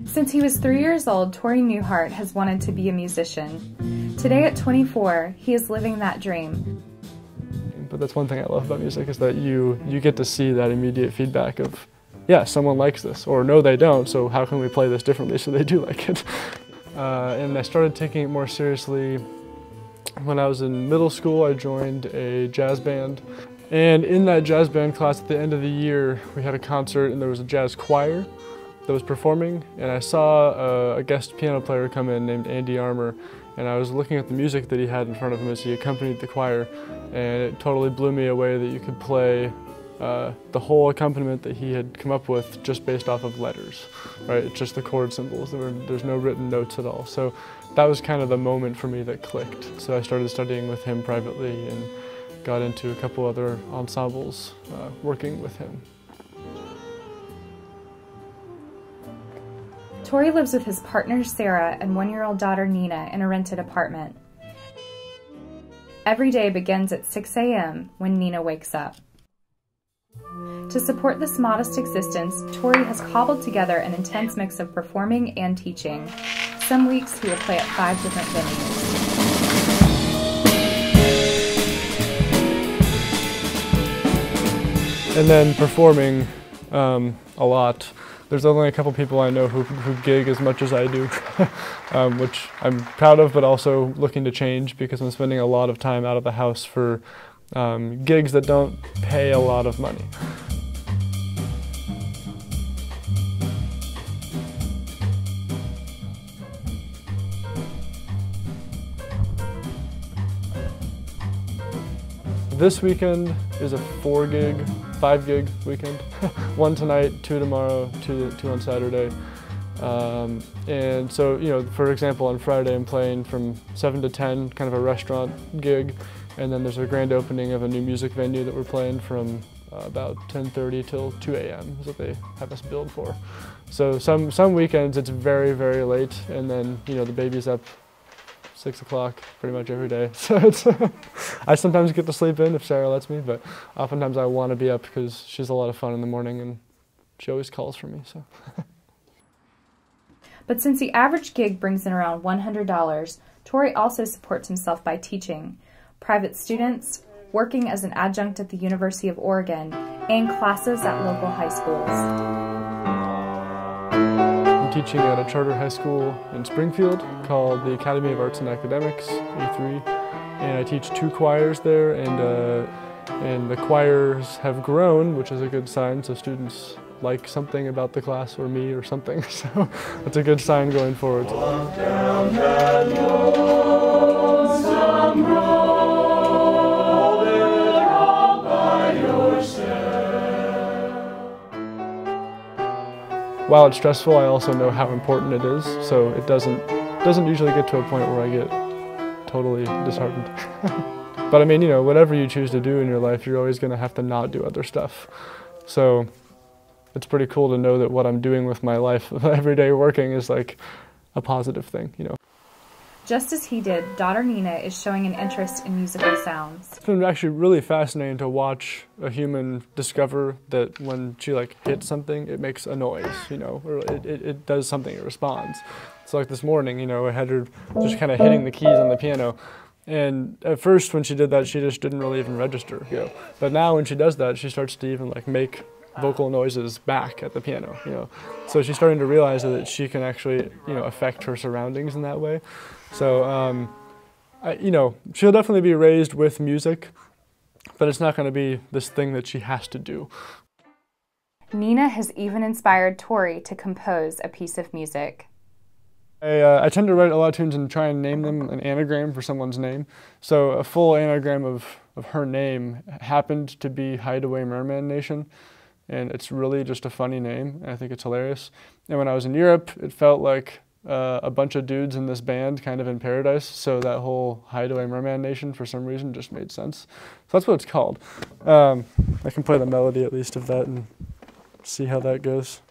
Since he was 3 years old, Tori Newhart has wanted to be a musician. Today at 24, he is living that dream. But that's one thing I love about music, is that you get to see that immediate feedback of, yeah, someone likes this, or no, they don't, so how can we play this differently so they do like it? And I started taking it more seriously when I was in middle school. I joined a jazz band. And in that jazz band class at the end of the year, we had a concert and there was a jazz choir that was performing, and I saw a guest piano player come in named Andy Armour, and I was looking at the music that he had in front of him as he accompanied the choir, and it totally blew me away that you could play the whole accompaniment that he had come up with just based off of letters, right? It's just the chord symbols. There's no written notes at all. So that was kind of the moment for me that clicked. So I started studying with him privately and got into a couple other ensembles working with him. Tori lives with his partner Sarah and 1-year-old daughter Nina in a rented apartment. Every day begins at 6 a.m. when Nina wakes up. To support this modest existence, Tori has cobbled together an intense mix of performing and teaching. Some weeks he will play at 5 different venues. And then performing a lot. There's only a couple people I know who gig as much as I do, which I'm proud of, but also looking to change because I'm spending a lot of time out of the house for gigs that don't pay a lot of money. This weekend is a 5 gig weekend. 1 tonight, 2 tomorrow, 2 on Saturday. And so, you know, for example, on Friday I'm playing from 7 to 10, kind of a restaurant gig. And then there's a grand opening of a new music venue that we're playing from about 10:30 till 2 a.m. is what they have us billed for. So some weekends it's very, very late, and then, you know, the baby's up 6 o'clock pretty much every day. So it's I sometimes get to sleep in if Sarah lets me, but oftentimes I want to be up because she's a lot of fun in the morning and she always calls for me. So. But since the average gig brings in around $100, Tori also supports himself by teaching private students, working as an adjunct at the University of Oregon, and classes at local high schools. I'm teaching at a charter high school in Springfield called the Academy of Arts and Academics, A3, and I teach 2 choirs there, and the choirs have grown, which is a good sign, so students like something about the class or me or something, so that's a good sign going forward. Walk down that lonesome road, all by yourself. While it's stressful, I also know how important it is, so it doesn't usually get to a point where I get totally disheartened. But I mean, you know, whatever you choose to do in your life, you're always going to have to not do other stuff. So it's pretty cool to know that what I'm doing with my life every day working is like a positive thing, you know. Just as he did, daughter Nina is showing an interest in musical sounds. It's been actually really fascinating to watch a human discover that when she like hits something, it makes a noise, you know, or it does something, it responds. So like this morning, you know, I had her just kind of hitting the keys on the piano. And at first when she did that, she just didn't really even register, you know. But now when she does that, she starts to even like make vocal noises back at the piano, you know. So she's starting to realize that she can actually, you know, affect her surroundings in that way. So, you know, she'll definitely be raised with music, but it's not going to be this thing that she has to do. Nina has even inspired Tori to compose a piece of music. I tend to write a lot of tunes and try and name them an anagram for someone's name. So a full anagram of her name happened to be Hideaway Merman Nation. And it's really just a funny name, and I think it's hilarious. And when I was in Europe, it felt like a bunch of dudes in this band kind of in paradise, so that whole Hideaway Merman Nation for some reason just made sense. So that's what it's called. I can play the melody at least of that and see how that goes.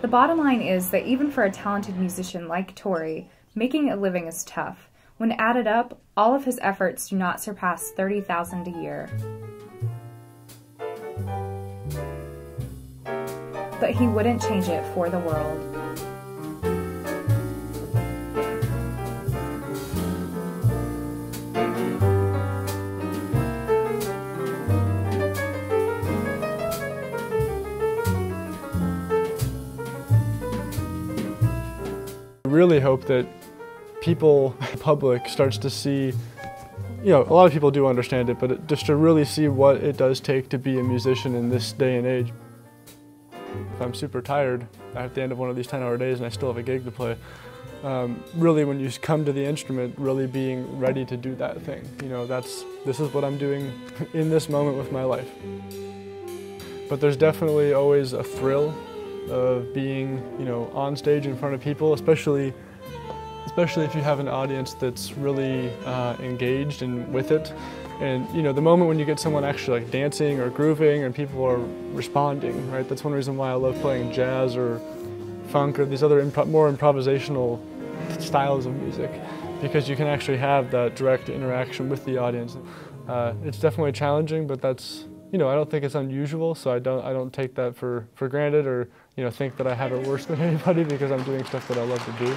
The bottom line is that even for a talented musician like Tori, making a living is tough. When added up, all of his efforts do not surpass $30,000 a year. But he wouldn't change it for the world. I really hope that people, the public, starts to see, a lot of people do understand it, but just to really see what it does take to be a musician in this day and age. If I'm super tired at the end of one of these 10-hour days and I still have a gig to play, really when you come to the instrument, really being ready to do that thing. This is what I'm doing in this moment with my life. But there's definitely always a thrill of being, on stage in front of people, especially if you have an audience that's really engaged and with it. And the moment when you get someone actually like dancing or grooving and people are responding, right? That's one reason why I love playing jazz or funk or these other more improvisational styles of music, because you can actually have that direct interaction with the audience. It's definitely challenging, but that's, I don't think it's unusual, so I don't take that for granted or think that I have it worse than anybody, because I'm doing stuff that I love to do.